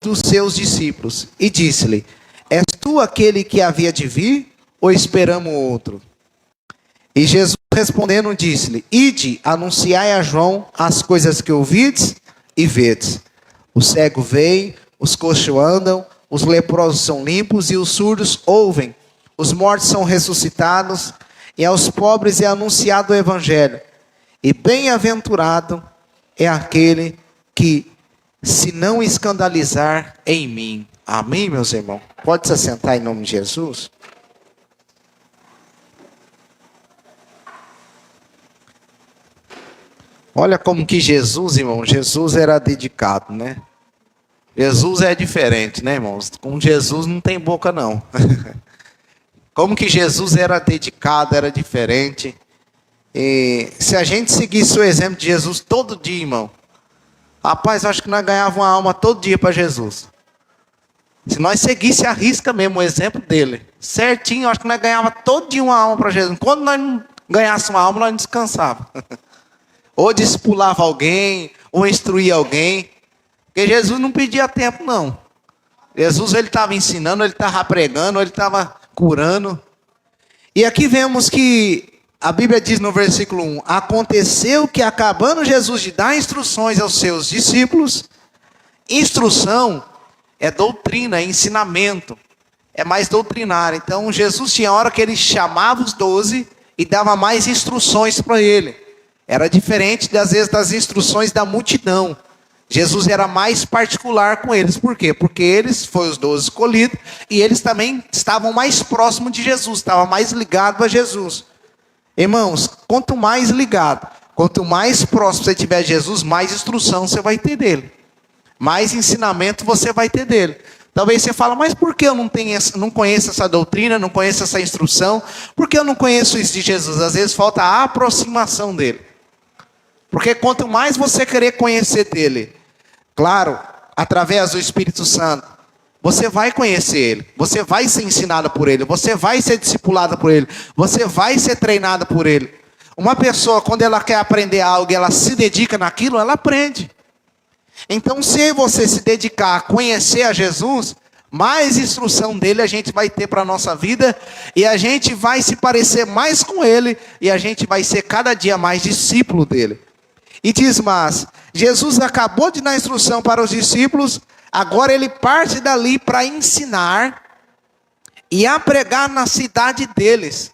dos seus discípulos e disse-lhe: És tu aquele que havia de vir, ou esperamos outro? E Jesus respondendo disse-lhe: Ide, anunciai a João as coisas que ouvides e vedes. O cego vê, os coxos andam, os leprosos são limpos e os surdos ouvem. Os mortos são ressuscitados e aos pobres é anunciado o evangelho. E bem-aventurado é aquele que se não escandalizar em mim. Amém, meus irmãos? Pode se assentar em nome de Jesus? Olha como que Jesus, irmão, Jesus era dedicado, né? Jesus é diferente, né, irmãos? Com Jesus não tem boca, não. Como que Jesus era dedicado, era diferente. E se a gente seguisse o exemplo de Jesus todo dia, irmão, rapaz, acho que nós ganhávamos uma alma todo dia para Jesus. Se nós seguisse a risca mesmo o exemplo dele, certinho, acho que nós ganhávamos todo dia uma alma para Jesus. Quando nós não ganhássemos uma alma, nós não descansávamos. Ou discipulava alguém, ou instruía alguém. Porque Jesus não pedia tempo, não. Jesus, ele estava ensinando, ele estava pregando, ele estava curando. E aqui vemos que a Bíblia diz no versículo 1: Aconteceu que, acabando Jesus de dar instruções aos seus discípulos, instrução é doutrina, é ensinamento, é mais doutrinário. Então Jesus tinha hora que ele chamava os 12 e dava mais instruções para ele. Era diferente, às vezes, das instruções da multidão. Jesus era mais particular com eles. Por quê? Porque eles foram os 12 escolhidos e eles também estavam mais próximos de Jesus, estavam mais ligados a Jesus. Irmãos, quanto mais ligado, quanto mais próximo você tiver de Jesus, mais instrução você vai ter dele. Mais ensinamento você vai ter dele. Talvez você fale: mas por que eu não conheço essa doutrina, não conheço essa instrução? Por que eu não conheço isso de Jesus? Às vezes falta a aproximação dele. Porque quanto mais você querer conhecer dele, claro, através do Espírito Santo, você vai conhecer ele, você vai ser ensinado por ele, você vai ser discipulado por ele, você vai ser treinado por ele. Uma pessoa, quando ela quer aprender algo e ela se dedica naquilo, ela aprende. Então, se você se dedicar a conhecer a Jesus, mais instrução dele a gente vai ter para a nossa vida, e a gente vai se parecer mais com ele, e a gente vai ser cada dia mais discípulo dele. E diz: mas Jesus acabou de dar instrução para os discípulos, agora ele parte dali para ensinar e a pregar na cidade deles.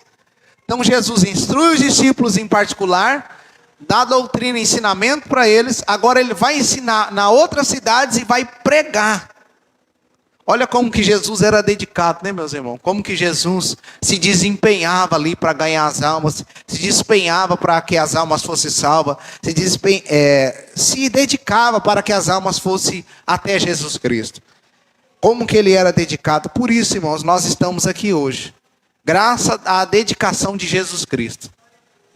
Então Jesus instrui os discípulos em particular, dá doutrina e ensinamento para eles, agora ele vai ensinar na outras cidades e vai pregar. Olha como que Jesus era dedicado, né, meus irmãos? Como que Jesus se desempenhava ali para ganhar as almas, se desempenhava para que as almas fossem salvas, se dedicava para que as almas fossem até Jesus Cristo. Como que ele era dedicado? Por isso, irmãos, nós estamos aqui hoje, graças à dedicação de Jesus Cristo,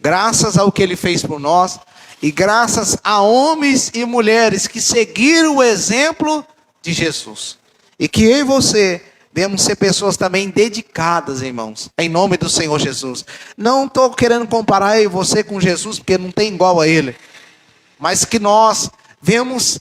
graças ao que ele fez por nós, e graças a homens e mulheres que seguiram o exemplo de Jesus. E que eu e você devemos ser pessoas também dedicadas, irmãos, em nome do Senhor Jesus. Não estou querendo comparar eu e você com Jesus, porque não tem igual a ele. Mas que nós devemos,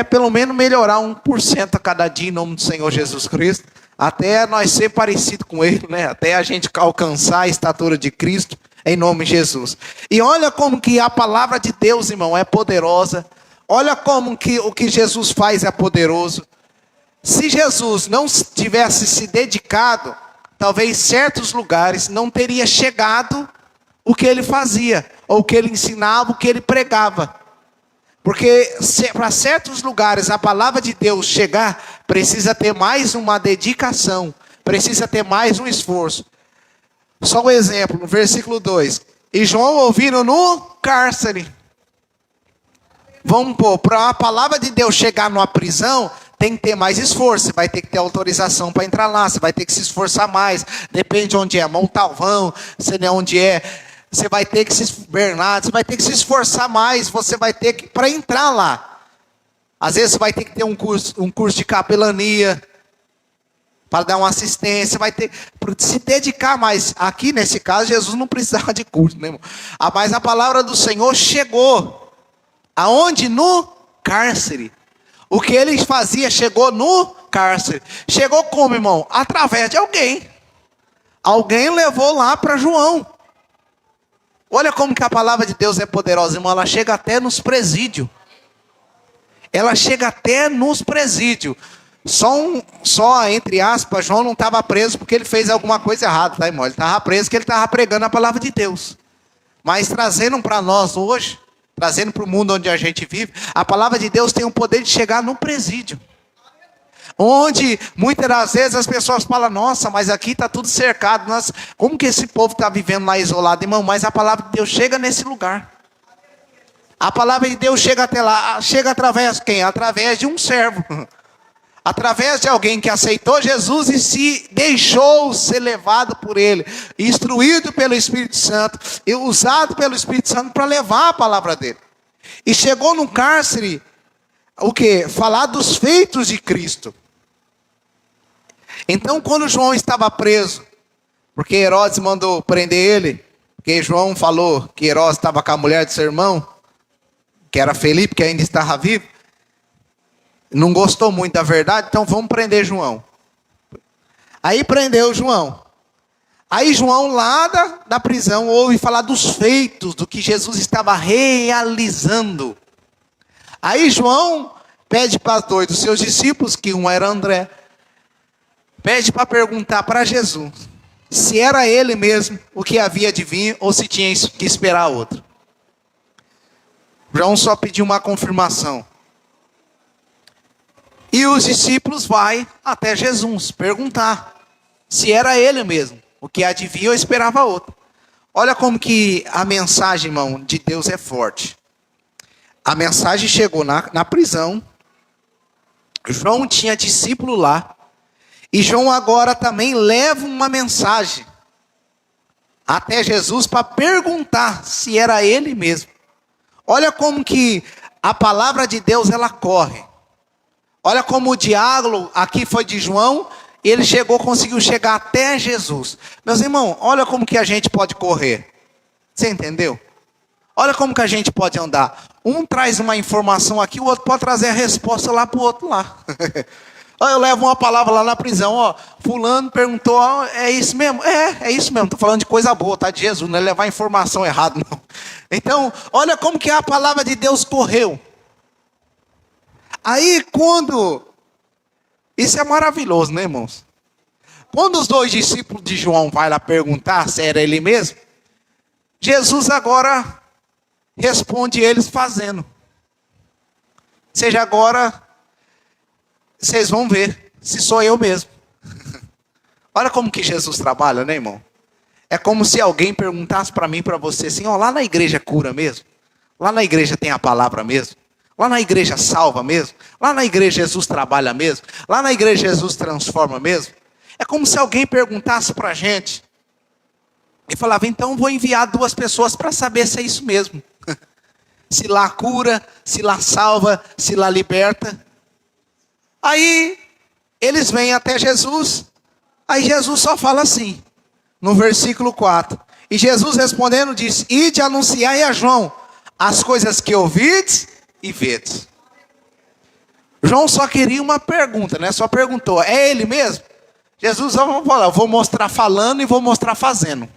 pelo menos, melhorar 1% a cada dia em nome do Senhor Jesus Cristo. Até nós ser parecido com ele, né? Até a gente alcançar a estatura de Cristo, em nome de Jesus. E olha como que a palavra de Deus, irmão, é poderosa. Olha como que o que Jesus faz é poderoso. Se Jesus não tivesse se dedicado, talvez certos lugares não teria chegado o que ele fazia, ou o que ele ensinava, o que ele pregava. Porque para certos lugares a palavra de Deus chegar, precisa ter mais uma dedicação, precisa ter mais um esforço. Só um exemplo, no versículo 2. E João ouvindo no cárcere. Vamos pôr, para a palavra de Deus chegar numa prisão, tem que ter mais esforço, você vai ter que ter autorização para entrar lá, você vai ter que se esforçar mais, depende de onde é, Montalvão, sei lá onde é, você vai ter que Bernardo, você vai ter que se esforçar mais, você vai ter que, para entrar lá, às vezes você vai ter que ter um curso de capelania, para dar uma assistência, vai ter que se dedicar mais. Aqui nesse caso, Jesus não precisava de curso, né, irmão? Mas a palavra do Senhor chegou, aonde? No cárcere. O que ele fazia chegou no cárcere. Chegou como, irmão? Através de alguém. Alguém levou lá para João. Olha como que a palavra de Deus é poderosa, irmão. Ela chega até nos presídios. Ela chega até nos presídios. Só entre aspas, João não estava preso porque ele fez alguma coisa errada, tá, irmão? Ele estava preso porque ele estava pregando a palavra de Deus. Mas trazendo para nós hoje, trazendo para o mundo onde a gente vive, a palavra de Deus tem o poder de chegar no presídio. Onde muitas das vezes as pessoas falam, nossa, mas aqui está tudo cercado. Nossa, como que esse povo está vivendo lá isolado, irmão? Mas a palavra de Deus chega nesse lugar. A palavra de Deus chega até lá. Chega através de quem? Através de um servo. Através de alguém que aceitou Jesus e se deixou ser levado por Ele, instruído pelo Espírito Santo, e usado pelo Espírito Santo para levar a palavra dele. E chegou no cárcere, o quê? Falar dos feitos de Cristo. Então, quando João estava preso, porque Herodes mandou prender ele, porque João falou que Herodes estava com a mulher de seu irmão, que era Felipe, que ainda estava vivo, não gostou muito da verdade, então vamos prender João. Aí prendeu João. Aí João lá da prisão ouve falar dos feitos, do que Jesus estava realizando. Aí João pede para dois dos seus discípulos, que um era André, pede para perguntar para Jesus se era ele mesmo o que havia de vir ou se tinha que esperar outro. João só pediu uma confirmação. E os discípulos vão até Jesus perguntar se era ele mesmo o que adivinha ou esperava outro. Olha como que a mensagem, irmão, de Deus é forte. A mensagem chegou na prisão. João tinha discípulo lá. E João agora também leva uma mensagem até Jesus para perguntar se era ele mesmo. Olha como que a palavra de Deus ela corre. Olha como o diálogo aqui foi de João, ele conseguiu chegar até Jesus. Meus irmãos, olha como que a gente pode correr. Você entendeu? Olha como que a gente pode andar. Um traz uma informação aqui, o outro pode trazer a resposta lá para o outro lá. Eu levo uma palavra lá na prisão, fulano perguntou, é isso mesmo? É isso mesmo, estou falando de coisa boa, tá? De Jesus, não é levar informação errada, não. Então, olha como que a palavra de Deus correu. Aí isso é maravilhoso, né, irmãos? Quando os dois discípulos de João vai lá perguntar se era ele mesmo, Jesus agora responde eles fazendo. Ou seja, agora vocês vão ver se sou eu mesmo. Olha como que Jesus trabalha, né, irmão? É como se alguém perguntasse para mim, para você assim, lá na igreja cura mesmo? Lá na igreja tem a palavra mesmo? Lá na igreja salva mesmo? Lá na igreja Jesus trabalha mesmo? Lá na igreja Jesus transforma mesmo? É como se alguém perguntasse para a gente. E falava, então vou enviar 2 pessoas para saber se é isso mesmo. Se lá cura, se lá salva, se lá liberta. Aí eles vêm até Jesus. Aí Jesus só fala assim, no versículo 4. E Jesus respondendo disse, ide anunciai a João as coisas que ouvides e vedes. João só queria uma pergunta, né? Só perguntou, é ele mesmo? Jesus falou, vou mostrar falando e vou mostrar fazendo.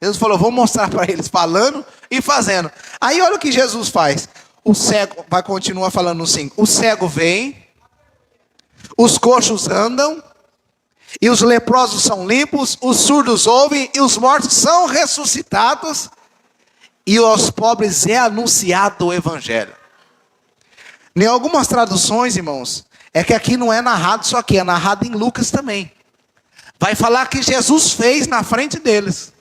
Jesus falou, vou mostrar para eles falando e fazendo. Aí olha o que Jesus faz. O cego, vai continuar falando no 5. O cego vem, os coxos andam, e os leprosos são limpos, os surdos ouvem, e os mortos são ressuscitados, e aos pobres é anunciado o evangelho. Em algumas traduções, irmãos, é que aqui não é narrado só aqui, é narrado em Lucas também. Vai falar que Jesus fez na frente deles.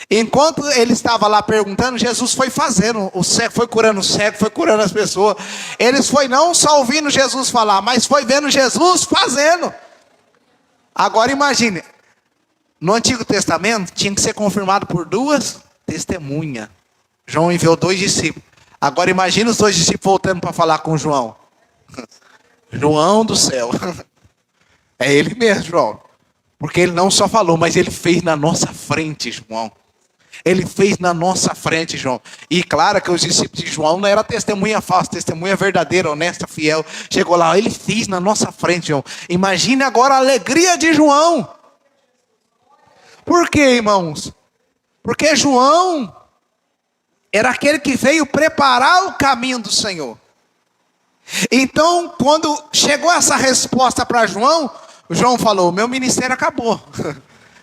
Enquanto ele estava lá perguntando, Jesus foi fazendo, o cego foi curando o cego, foi curando as pessoas. Eles foi não só ouvindo Jesus falar, mas foi vendo Jesus fazendo. Agora imagine, no Antigo Testamento tinha que ser confirmado por 2 testemunhas. João enviou 2 discípulos. Agora imagine os 2 discípulos voltando para falar com João. João do céu. É ele mesmo, João. Porque ele não só falou, mas ele fez na nossa frente, João. Ele fez na nossa frente, João. E claro que os discípulos de João não eram testemunha falsa, testemunha verdadeira, honesta, fiel. Chegou lá, ele fez na nossa frente, João. Imagine agora a alegria de João. Por quê, irmãos? Porque João era aquele que veio preparar o caminho do Senhor. Então, quando chegou essa resposta para João, João falou: meu ministério acabou.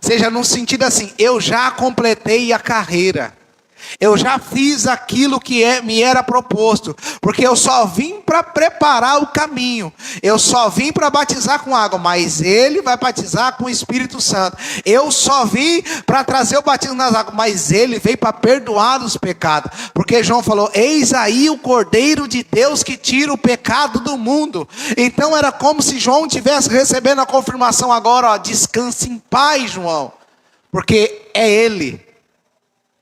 Seja no sentido assim, eu já completei a carreira. Eu já fiz aquilo que me era proposto, porque eu só vim para preparar o caminho, eu só vim para batizar com água, mas ele vai batizar com o Espírito Santo. Eu só vim para trazer o batismo nas águas, mas ele veio para perdoar os pecados, porque João falou: eis aí o Cordeiro de Deus que tira o pecado do mundo. Então era como se João estivesse recebendo a confirmação agora, ó, descanse em paz, João, porque é ele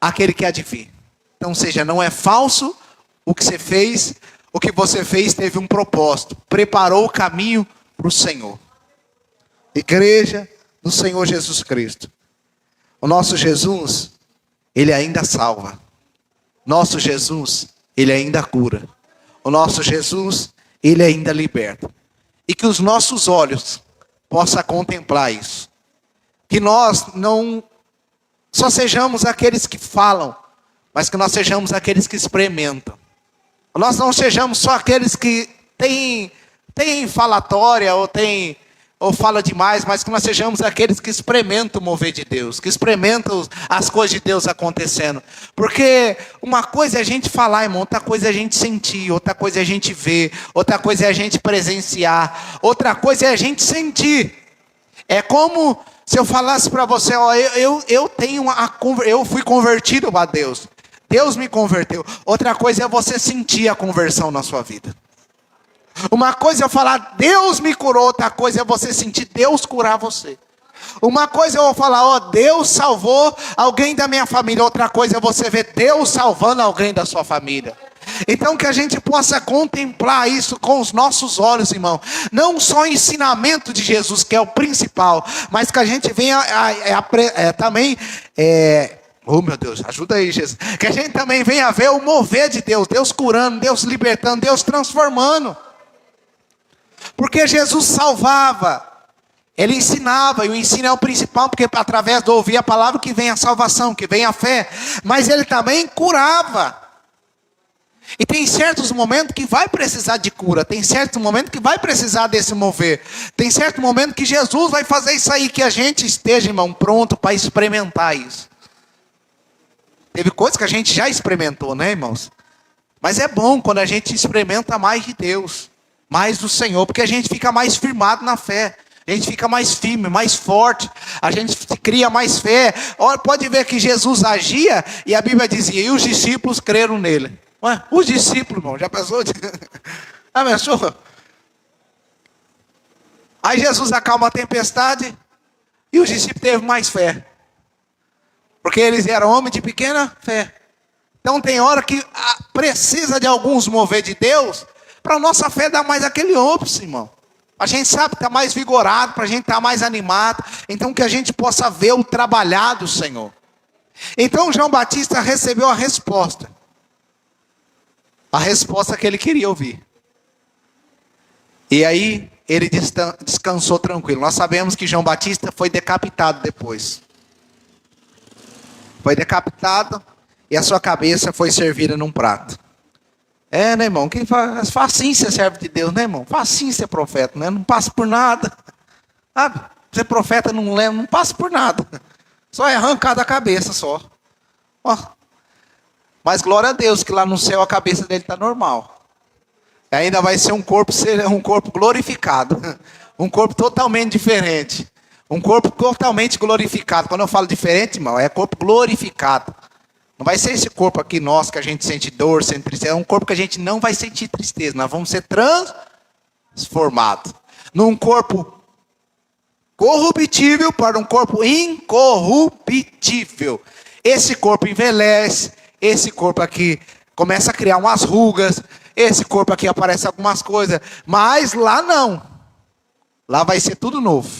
aquele que há de vir. Então, seja, não é falso o que você fez teve um propósito, preparou o caminho para o Senhor. Igreja do Senhor Jesus Cristo. O nosso Jesus, ele ainda salva. Nosso Jesus, ele ainda cura. O nosso Jesus, ele ainda liberta. E que os nossos olhos possam contemplar isso. Que nós não só sejamos aqueles que falam, mas que nós sejamos aqueles que experimentam. Nós não sejamos só aqueles que têm falatória ou fala demais, mas que nós sejamos aqueles que experimentam o mover de Deus, que experimentam as coisas de Deus acontecendo. Porque uma coisa é a gente falar, irmão, outra coisa é a gente sentir, outra coisa é a gente ver, outra coisa é a gente presenciar, outra coisa é a gente sentir. É como se eu falasse para você: ó, eu fui convertido a Deus. Deus me converteu. Outra coisa é você sentir a conversão na sua vida. Uma coisa é eu falar: Deus me curou. Outra coisa é você sentir Deus curar você. Uma coisa é eu falar: ó, Deus salvou alguém da minha família. Outra coisa é você ver Deus salvando alguém da sua família. Então que a gente possa contemplar isso com os nossos olhos, irmão. Não só o ensinamento de Jesus, que é o principal, mas que a gente venha também... oh meu Deus, ajuda aí, Jesus. Que a gente também venha ver o mover de Deus. Deus curando, Deus libertando, Deus transformando. Porque Jesus salvava, ele ensinava, e o ensino é o principal, porque através de ouvir a palavra que vem a salvação, que vem a fé. Mas ele também curava. E tem certos momentos que vai precisar de cura, tem certos momentos que vai precisar desse mover, tem certo momento que Jesus vai fazer isso aí, que a gente esteja, irmão, pronto para experimentar isso. Teve coisas que a gente já experimentou, né, irmãos? Mas é bom quando a gente experimenta mais de Deus, mais do Senhor, porque a gente fica mais firmado na fé, a gente fica mais firme, mais forte, a gente cria mais fé. Olha, pode ver que Jesus agia e a Bíblia dizia: e os discípulos creram nele. Ué, os discípulos, irmão, já pensou? Ah, pensou? Aí Jesus acalma a tempestade e os discípulos teve mais fé. Porque eles eram homens de pequena fé. Então tem hora que precisa de alguns mover de Deus, para a nossa fé dar mais aquele óbice, irmão. A gente sabe que está mais vigorado, para a gente estar mais animado. Então que a gente possa ver o trabalhar do Senhor. Então João Batista recebeu a resposta. A resposta que ele queria ouvir. E aí ele descansou tranquilo. Nós sabemos que João Batista foi decapitado depois. Foi decapitado e a sua cabeça foi servida num prato. É, né, irmão? Facinho ser servo de Deus, né, irmão? Facinho ser profeta, né? Não passa por nada. Sabe? Ser profeta não passa por nada. Só é arrancado a cabeça só. Ó. Mas glória a Deus que lá no céu a cabeça dele está normal. E ainda vai ser um corpo glorificado. Um corpo totalmente diferente. Um corpo totalmente glorificado. Quando eu falo diferente, irmão, é corpo glorificado. Não vai ser esse corpo aqui nosso que a gente sente dor, sente tristeza. É um corpo que a gente não vai sentir tristeza. Nós vamos ser transformados. Num corpo corruptível para um corpo incorruptível. Esse corpo envelhece. Esse corpo aqui começa a criar umas rugas. Esse corpo aqui aparece algumas coisas. Mas lá não. Lá vai ser tudo novo.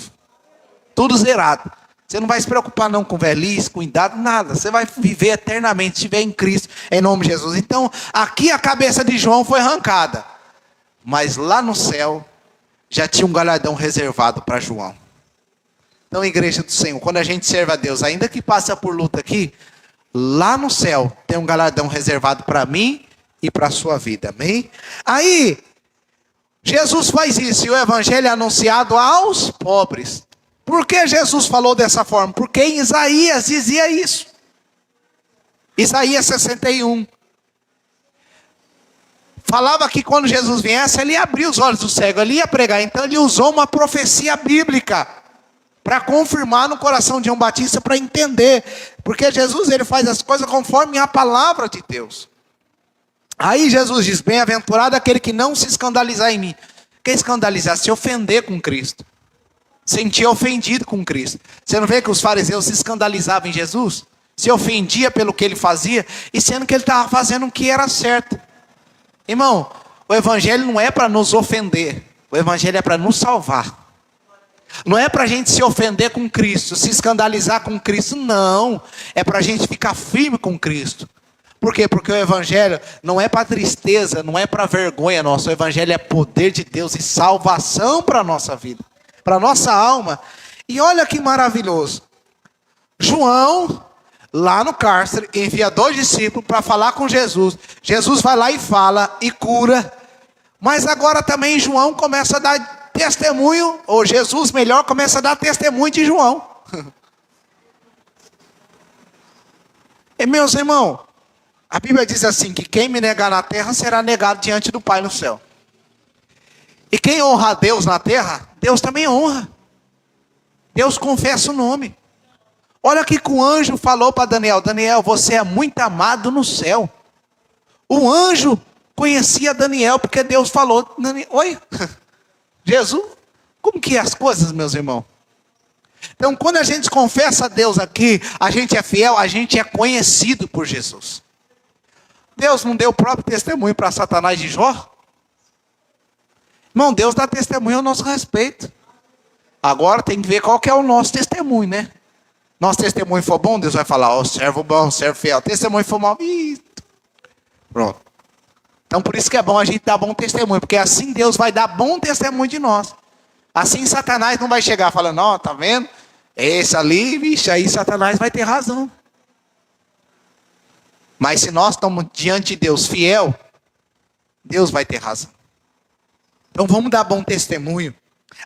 Tudo zerado. Você não vai se preocupar não com velhice, com idade, nada. Você vai viver eternamente, se estiver em Cristo, em nome de Jesus. Então, aqui a cabeça de João foi arrancada. Mas lá no céu, já tinha um galardão reservado para João. Então, igreja do Senhor, quando a gente serve a Deus, ainda que passa por luta aqui, lá no céu tem um galardão reservado para mim e para a sua vida, amém? Aí, Jesus faz isso, e o evangelho é anunciado aos pobres. Por que Jesus falou dessa forma? Porque em Isaías dizia isso. Isaías 61. Falava que quando Jesus viesse, ele ia abrir os olhos do cego, ele ia pregar. Então ele usou uma profecia bíblica para confirmar no coração de João Batista, para entender. Porque Jesus, ele faz as coisas conforme a palavra de Deus. Aí Jesus diz, bem-aventurado aquele que não se escandalizar em mim. Que escandalizar? Se ofender com Cristo. Sentir ofendido com Cristo. Você não vê que os fariseus se escandalizavam em Jesus? Se ofendia pelo que ele fazia, e sendo que ele estava fazendo o que era certo. Irmão, o evangelho não é para nos ofender. O evangelho é para nos salvar. Não é para a gente se ofender com Cristo, se escandalizar com Cristo, não. É para a gente ficar firme com Cristo. Por quê? Porque o evangelho não é para tristeza, não é para vergonha nossa. O evangelho é poder de Deus e salvação para a nossa vida, para a nossa alma. E olha que maravilhoso. João, lá no cárcere, envia 2 discípulos para falar com Jesus. Jesus vai lá e fala e cura. Mas agora também João começa a dar testemunho, ou Jesus melhor, começa a dar testemunho de João. E meus irmãos, a Bíblia diz assim, que quem me negar na terra será negado diante do Pai no céu. E quem honra a Deus na terra, Deus também honra. Deus confessa o nome. Olha o que o anjo falou para Daniel. Daniel, você é muito amado no céu. O anjo conhecia Daniel, porque Deus falou. Oi? Jesus? Como que é as coisas, meus irmãos? Então, quando a gente confessa a Deus aqui, a gente é fiel, a gente é conhecido por Jesus. Deus não deu o próprio testemunho para Satanás de Jó? Irmão, Deus dá testemunho ao nosso respeito. Agora tem que ver qual que é o nosso testemunho, né? Nosso testemunho for bom, Deus vai falar, ó, servo bom, servo fiel. Testemunho for mal, pronto. Então por isso que é bom a gente dar bom testemunho, porque assim Deus vai dar bom testemunho de nós. Assim Satanás não vai chegar falando, ó, tá vendo? Esse ali, vixe, aí Satanás vai ter razão. Mas se nós estamos diante de Deus fiel, Deus vai ter razão. Então vamos dar bom testemunho.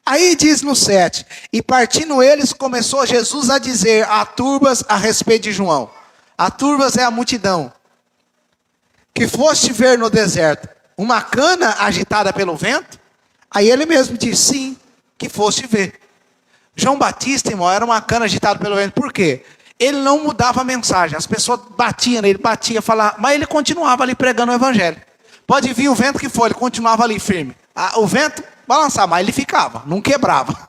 Aí diz no 7, e partindo eles, começou Jesus a dizer a turbas a respeito de João. A turbas é a multidão. Que foste ver no deserto uma cana agitada pelo vento? Aí ele mesmo disse, sim, que foste ver. João Batista, irmão, era uma cana agitada pelo vento. Por quê? Ele não mudava a mensagem. As pessoas batiam nele, falavam, mas ele continuava ali pregando o evangelho. Pode vir o vento que for, ele continuava ali firme. O vento balançava, mas ele ficava, não quebrava.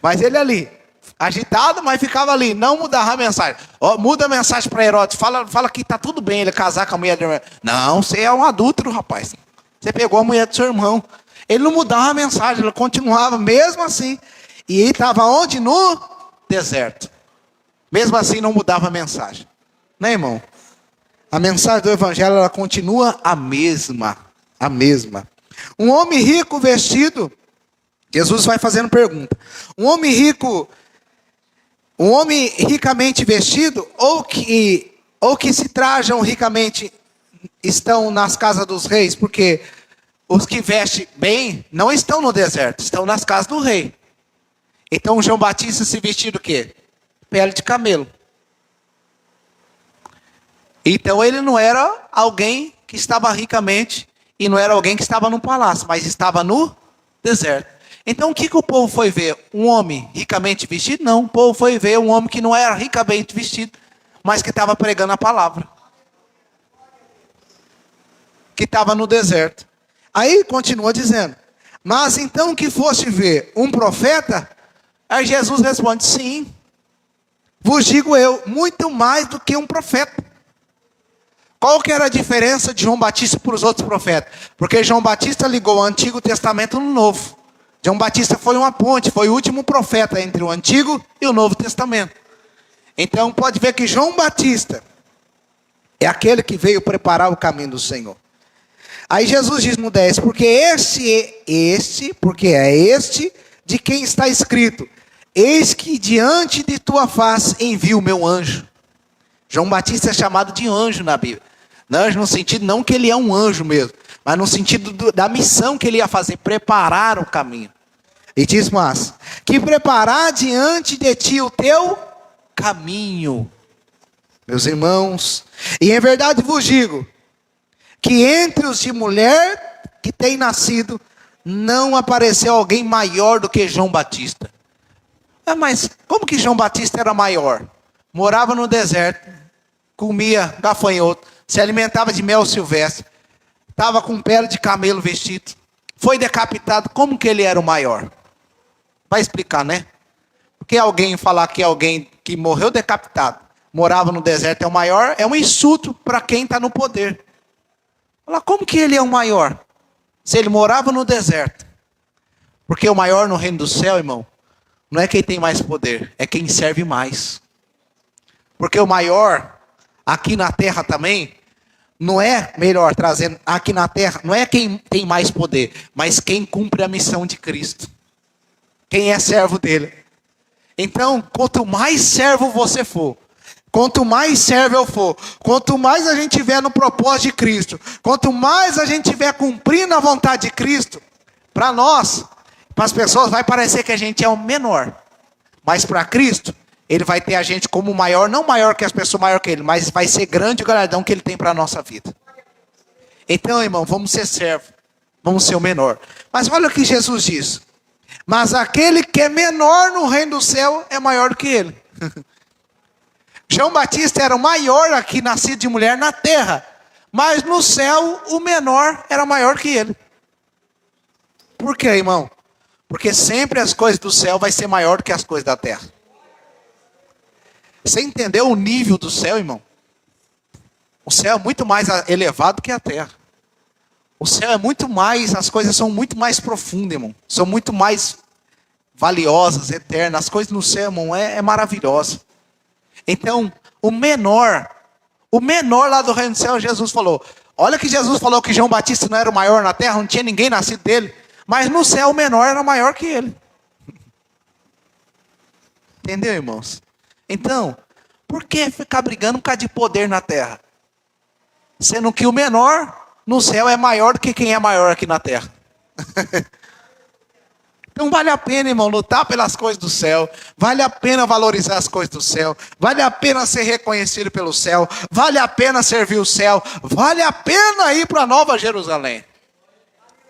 Mas ele ali, agitado, mas ficava ali, não mudava a mensagem. Muda a mensagem para Herodes, fala que está tudo bem ele casar com a mulher do irmão. Não, você é um adúltero, rapaz. Você pegou a mulher do seu irmão. Ele não mudava a mensagem, ele continuava mesmo assim. E ele estava onde? No deserto. Mesmo assim não mudava a mensagem. Né, irmão? A mensagem do evangelho, ela continua a mesma. A mesma. Um homem rico vestido, Jesus vai fazendo pergunta. Um homem ricamente vestido, ou que se trajam ricamente, estão nas casas dos reis, porque os que vestem bem não estão no deserto, estão nas casas do rei. Então João Batista se vestiu do quê? Pele de camelo. Então ele não era alguém que estava ricamente, e não era alguém que estava no palácio, mas estava no deserto. Então o que o povo foi ver? Um homem ricamente vestido? Não, o povo foi ver um homem que não era ricamente vestido, mas que estava pregando a palavra. Que estava no deserto. Aí continua dizendo, mas então que fosse ver um profeta? Aí Jesus responde, sim, vos digo eu, muito mais do que um profeta. Qual que era a diferença de João Batista para os outros profetas? Porque João Batista ligou o Antigo Testamento no Novo. João Batista foi uma ponte, foi o último profeta entre o Antigo e o Novo Testamento. Então pode ver que João Batista é aquele que veio preparar o caminho do Senhor. Aí Jesus diz no 10, porque é este de quem está escrito: eis que diante de tua face envio o meu anjo. João Batista é chamado de anjo na Bíblia. Anjo no sentido não que ele é um anjo mesmo, mas no sentido da missão que ele ia fazer, preparar o caminho. E diz mais, que preparar diante de ti o teu caminho. Meus irmãos, e em verdade vos digo, que entre os de mulher que tem nascido, não apareceu alguém maior do que João Batista. Mas como que João Batista era maior? Morava no deserto, comia gafanhoto, se alimentava de mel silvestre, estava com pele de camelo vestido, foi decapitado. Como que ele era o maior? Vai explicar, né? Porque alguém falar que alguém que morreu decapitado, morava no deserto é o maior, é um insulto para quem está no poder. Fala, como que ele é o maior? Se ele morava no deserto. Porque o maior no reino do céu, irmão, não é quem tem mais poder, é quem serve mais. Porque o maior, aqui na terra também, não é melhor trazendo aqui na terra, não é quem tem mais poder, mas quem cumpre a missão de Cristo. Quem é servo dele. Então, quanto mais servo você for, quanto mais servo eu for, quanto mais a gente estiver no propósito de Cristo, quanto mais a gente estiver cumprindo a vontade de Cristo, para nós, para as pessoas vai parecer que a gente é o menor. Mas para Cristo, Ele vai ter a gente como maior, não maior que as pessoas, maior que Ele, mas vai ser grande o galardão que Ele tem para a nossa vida. Então, irmão, vamos ser servo, vamos ser o menor. Mas olha o que Jesus diz. Mas aquele que é menor no reino do céu é maior do que ele. João Batista era o maior aqui, nascido de mulher na terra. Mas no céu, o menor era maior que ele. Por quê, irmão? Porque sempre as coisas do céu vai ser maior do que as coisas da terra. Você entendeu o nível do céu, irmão? O céu é muito mais elevado que a terra. O céu é muito mais, as coisas são muito mais profundas, irmão. São muito mais valiosas, eternas. As coisas no céu, irmão, é maravilhosa. Então, o menor lá do reino do céu, Jesus falou. Olha que Jesus falou que João Batista não era o maior na terra, não tinha ninguém nascido dele. Mas no céu o menor era maior que ele. Entendeu, irmãos? Então, por que ficar brigando por causa de poder na terra? Sendo que o menor no céu é maior do que quem é maior aqui na terra. Então vale a pena, irmão, lutar pelas coisas do céu. Vale a pena valorizar as coisas do céu. Vale a pena ser reconhecido pelo céu. Vale a pena servir o céu. Vale a pena ir para Nova Jerusalém.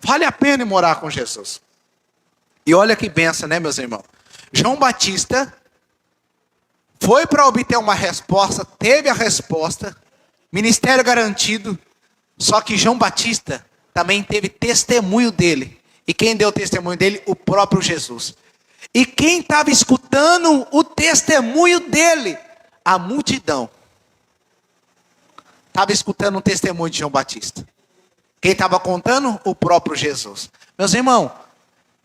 Vale a pena ir morar com Jesus. E olha que benção, né, meus irmãos? João Batista foi para obter uma resposta, teve a resposta, ministério garantido. Só que João Batista também teve testemunho dele. E quem deu testemunho dele? O próprio Jesus. E quem estava escutando o testemunho dele? A multidão. Estava escutando o testemunho de João Batista. Quem estava contando? O próprio Jesus. Meus irmãos,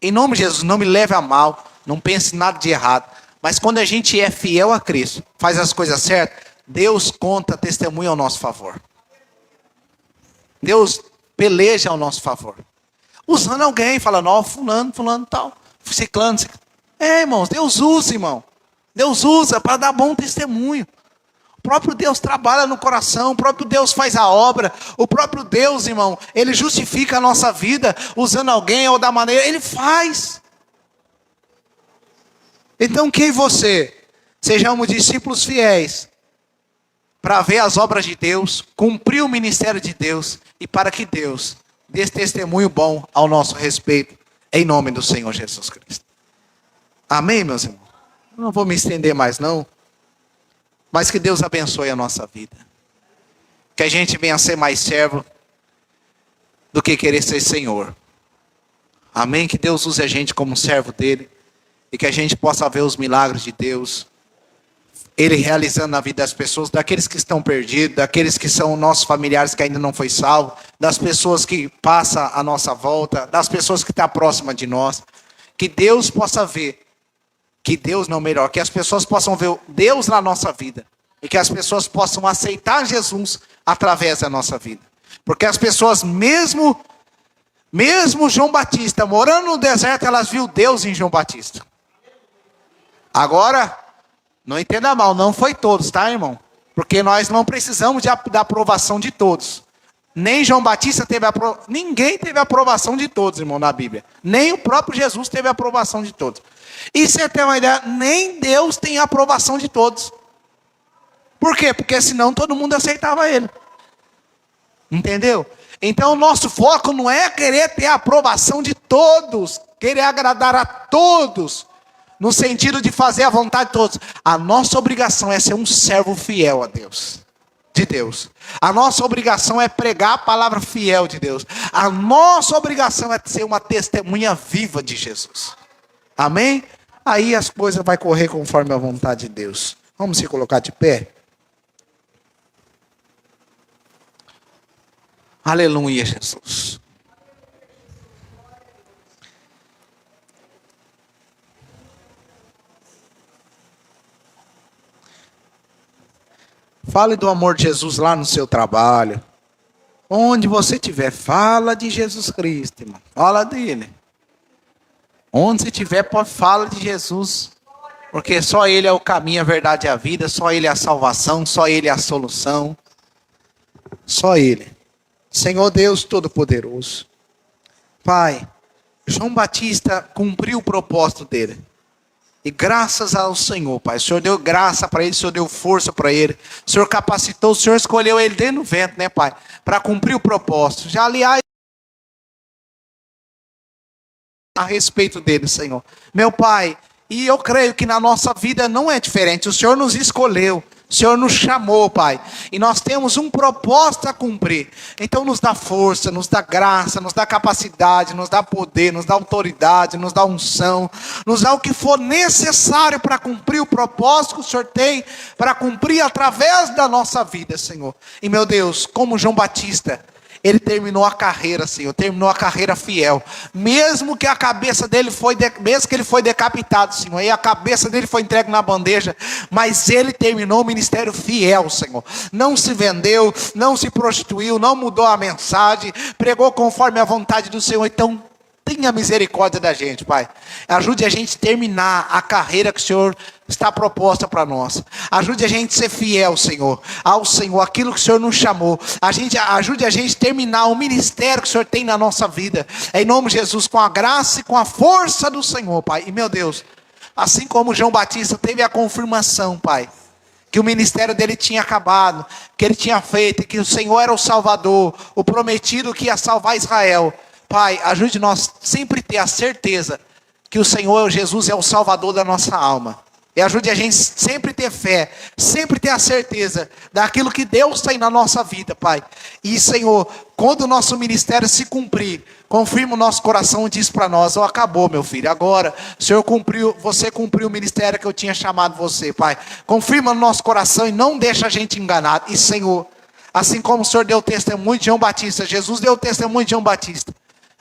em nome de Jesus, não me leve a mal, não pense nada de errado. Mas quando a gente é fiel a Cristo, faz as coisas certas, Deus conta testemunho ao nosso favor. Deus peleja ao nosso favor. Usando alguém, falando, ó, fulano, tal, ciclano. Irmãos, Deus usa, irmão. Deus usa para dar bom testemunho. O próprio Deus trabalha no coração, o próprio Deus faz a obra. O próprio Deus, irmão, Ele justifica a nossa vida, usando alguém ou da maneira, Ele faz. Então, quem você? Sejamos discípulos fiéis, para ver as obras de Deus, cumprir o ministério de Deus, e para que Deus dê esse testemunho bom ao nosso respeito, em nome do Senhor Jesus Cristo. Amém, meus irmãos? Não vou me estender mais não, mas que Deus abençoe a nossa vida. Que a gente venha a ser mais servo do que querer ser Senhor. Amém? Que Deus use a gente como servo dele, e que a gente possa ver os milagres de Deus, Ele realizando na vida das pessoas, daqueles que estão perdidos, daqueles que são nossos familiares que ainda não foi salvo, das pessoas que passam à nossa volta, das pessoas que estão próximas de nós. Que Deus possa ver que Deus não é o melhor, que as pessoas possam ver Deus na nossa vida e que as pessoas possam aceitar Jesus através da nossa vida. Porque as pessoas, mesmo João Batista, morando no deserto, elas viram Deus em João Batista. Agora, não entenda mal, não foi todos, tá, irmão? Porque nós não precisamos da aprovação de todos. Nem João Batista teve aprovação. Ninguém teve aprovação de todos, irmão, na Bíblia. Nem o próprio Jesus teve aprovação de todos. E você tem uma ideia, nem Deus tem aprovação de todos. Por quê? Porque senão todo mundo aceitava ele. Entendeu? Então o nosso foco não é querer ter a aprovação de todos, querer agradar a todos, no sentido de fazer a vontade de todos. A nossa obrigação é ser um servo fiel a Deus, de Deus. A nossa obrigação é pregar a palavra fiel de Deus. A nossa obrigação é ser uma testemunha viva de Jesus. Amém? Aí as coisas vão correr conforme a vontade de Deus. Vamos se colocar de pé? Aleluia, Jesus. Fale do amor de Jesus lá no seu trabalho. Onde você estiver, fala de Jesus Cristo, irmão. Fala dele. Onde você estiver, fala de Jesus. Porque só Ele é o caminho, a verdade e a vida. Só Ele é a salvação. Só Ele é a solução. Só Ele. Senhor Deus Todo-Poderoso. Pai, João Batista cumpriu o propósito dele. E graças ao Senhor, Pai. O Senhor deu graça para ele, o Senhor deu força para ele. O Senhor capacitou, o Senhor escolheu ele dentro do vento, né, Pai? Para cumprir o propósito. Já, aliás, a respeito dele, Senhor. Meu Pai, e eu creio que na nossa vida não é diferente. O Senhor nos escolheu. O Senhor nos chamou, Pai, e nós temos um propósito a cumprir. Então nos dá força, nos dá graça, nos dá capacidade, nos dá poder, nos dá autoridade, nos dá unção, nos dá o que for necessário para cumprir o propósito que o Senhor tem, para cumprir através da nossa vida, Senhor. E meu Deus, como João Batista, ele terminou a carreira, Senhor, terminou a carreira fiel. Mesmo que a cabeça dele mesmo que ele foi decapitado, Senhor, e a cabeça dele foi entregue na bandeja, mas ele terminou o ministério fiel, Senhor. Não se vendeu, não se prostituiu, não mudou a mensagem, pregou conforme a vontade do Senhor. Então, tenha misericórdia da gente, Pai. Ajude a gente a terminar a carreira que o Senhor está proposta para nós. Ajude a gente a ser fiel, Senhor, ao Senhor, aquilo que o Senhor nos chamou. Ajude a gente a terminar o ministério que o Senhor tem na nossa vida. Em nome de Jesus, com a graça e com a força do Senhor, Pai. E meu Deus, assim como João Batista teve a confirmação, Pai, que o ministério dele tinha acabado, que ele tinha feito, que o Senhor era o Salvador, o prometido que ia salvar Israel. Pai, ajude nós sempre ter a certeza que o Senhor Jesus é o Salvador da nossa alma. E ajude a gente sempre ter fé, sempre ter a certeza daquilo que Deus tem na nossa vida, Pai. E Senhor, quando o nosso ministério se cumprir, confirma o nosso coração e diz para nós: acabou, meu filho, agora o Senhor você cumpriu o ministério que eu tinha chamado você, Pai. Confirma no nosso coração e não deixa a gente enganado. E Senhor, assim como o Senhor deu testemunho de João Batista, Jesus deu testemunho de João Batista,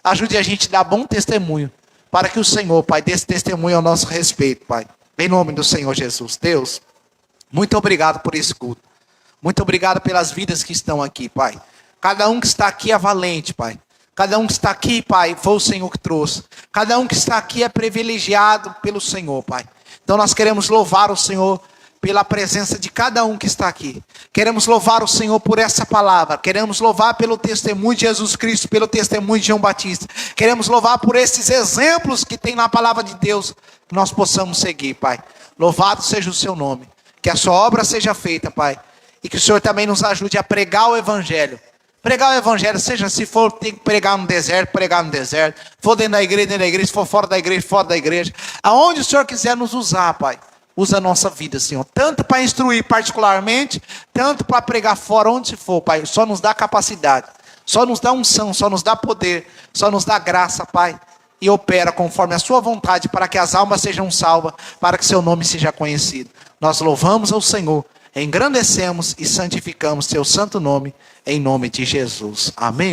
ajude a gente a dar bom testemunho, para que o Senhor, Pai, dê esse testemunho ao nosso respeito, Pai. Em nome do Senhor Jesus. Deus, muito obrigado por esse culto. Muito obrigado pelas vidas que estão aqui, Pai. Cada um que está aqui é valente, Pai. Cada um que está aqui, Pai, foi o Senhor que trouxe. Cada um que está aqui é privilegiado pelo Senhor, Pai. Então nós queremos louvar o Senhor pela presença de cada um que está aqui. Queremos louvar o Senhor por essa palavra. Queremos louvar pelo testemunho de Jesus Cristo, pelo testemunho de João Batista. Queremos louvar por esses exemplos que tem na palavra de Deus, que nós possamos seguir, Pai. Louvado seja o seu nome. Que a sua obra seja feita, Pai. E que o Senhor também nos ajude a pregar o Evangelho. Pregar o Evangelho, seja se for ter que pregar no deserto, pregar no deserto. Se for dentro da igreja, se for fora da igreja, fora da igreja. Aonde o Senhor quiser nos usar, Pai. Usa a nossa vida, Senhor. Tanto para instruir particularmente, tanto para pregar fora, onde for, Pai. Só nos dá capacidade. Só nos dá unção, só nos dá poder. Só nos dá graça, Pai. E opera conforme a sua vontade, para que as almas sejam salvas, para que seu nome seja conhecido. Nós louvamos ao Senhor, engrandecemos e santificamos seu santo nome, em nome de Jesus. Amém.